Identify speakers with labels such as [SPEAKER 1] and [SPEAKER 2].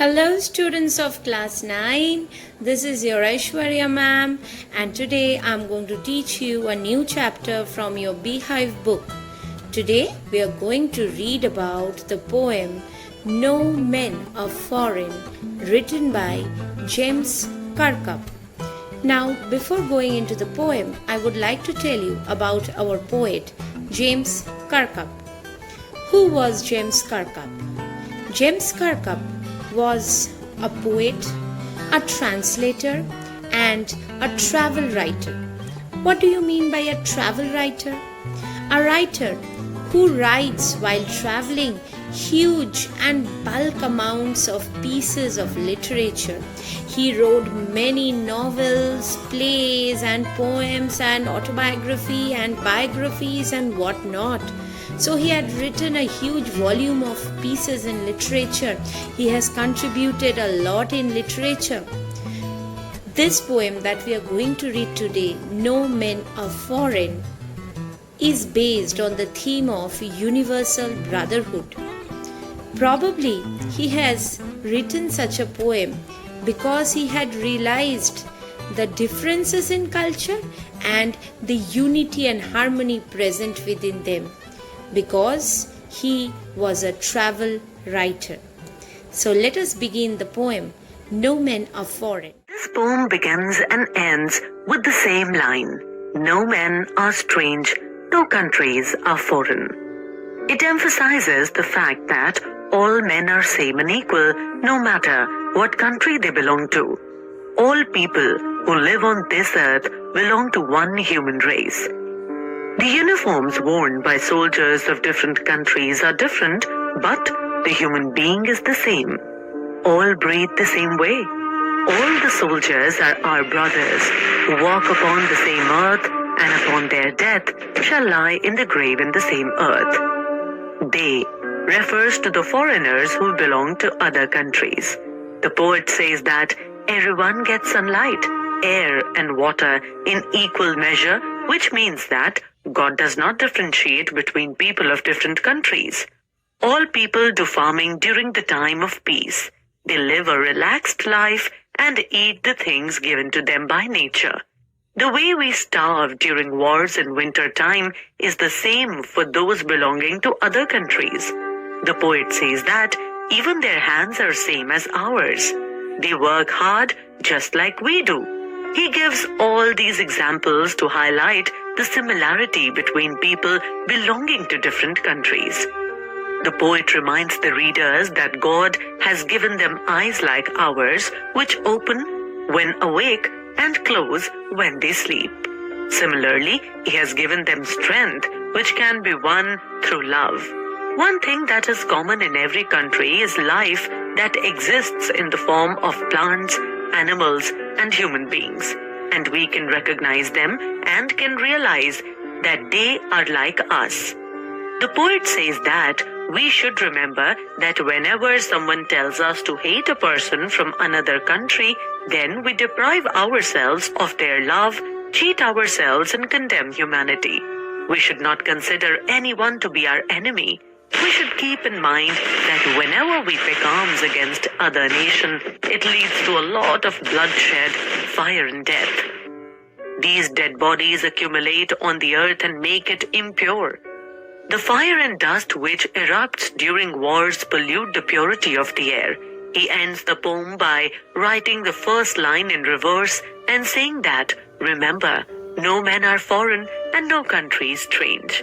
[SPEAKER 1] Hello students of class 9, this is your Aishwarya ma'am and today I'm going to teach you a new chapter from your Beehive book. Today we are going to read about the poem No Men Are Foreign written by James Kirkup. Now before going into the poem, I would like to tell you about our poet James Kirkup. Who was James Kirkup? James Kirkup was a poet, a translator, and a travel writer. What do you mean by a travel writer? A writer who writes while traveling huge and bulk amounts of pieces of literature. He wrote many novels, plays, and poems, and autobiography, and biographies, and whatnot. So he had written a huge volume of pieces in literature. He has contributed a lot in literature. This poem that we are going to read today, No Men Are Foreign, is based on the theme of universal brotherhood. Probably he has written such a poem because he had realized the differences in culture and the unity and harmony present within them, because he was a travel writer. So let us begin the poem, No Men Are Foreign.
[SPEAKER 2] This poem begins and ends with the same line, No men are strange, no countries are foreign. It emphasizes the fact that all men are same and equal, no matter what country they belong to. All people who live on this earth belong to one human race. The uniforms worn by soldiers of different countries are different, but the human being is the same. All breathe the same way. All the soldiers are our brothers who walk upon the same earth, and upon their death shall lie in the grave in the same earth. They refers to the foreigners who belong to other countries. The poet says that everyone gets sunlight, air, and water in equal measure, which means that God does not differentiate between people of different countries. All people do farming during the time of peace. They live a relaxed life and eat the things given to them by nature. The way we starve during wars in winter time is the same for those belonging to other countries. The poet says that even their hands are same as ours. They work hard just like we do. He gives all these examples to highlight the similarity between people belonging to different countries. The poet reminds the readers that God has given them eyes like ours, which open when awake and close when they sleep. Similarly, He has given them strength, which can be won through love. One thing that is common in every country is life that exists in the form of plants, animals, and human beings, and we can recognize them and can realize that they are like us. The poet says that we should remember that whenever someone tells us to hate a person from another country, then we deprive ourselves of their love, cheat ourselves, and condemn humanity. We should not consider anyone to be our enemy. We should keep in mind that whenever we pick arms against other nation, it leads to a lot of bloodshed, fire, and death. These dead bodies accumulate on the earth and make it impure. The fire and dust which erupts during wars pollute the purity of the air. He ends the poem by writing the first line in reverse and saying that, remember, no men are foreign and no country is strange.